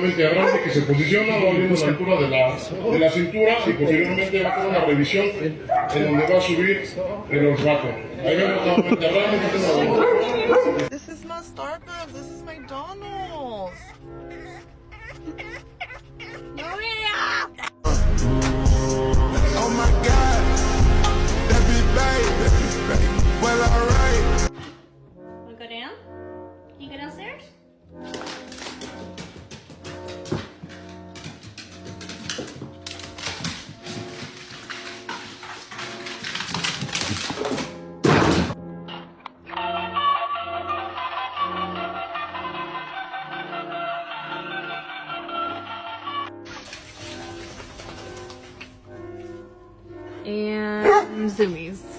relativamente grande que se posiciona, va viendo la altura de la cintura y posteriormente va a hacer una revisión en donde va a subir el olfato. Ahí vemos nuevamente a Ramos. This is not Starbucks, this is McDonald's. Oh my God, that be babe. Well, alright. Wanna go down? Can you go downstairs? And zoomies.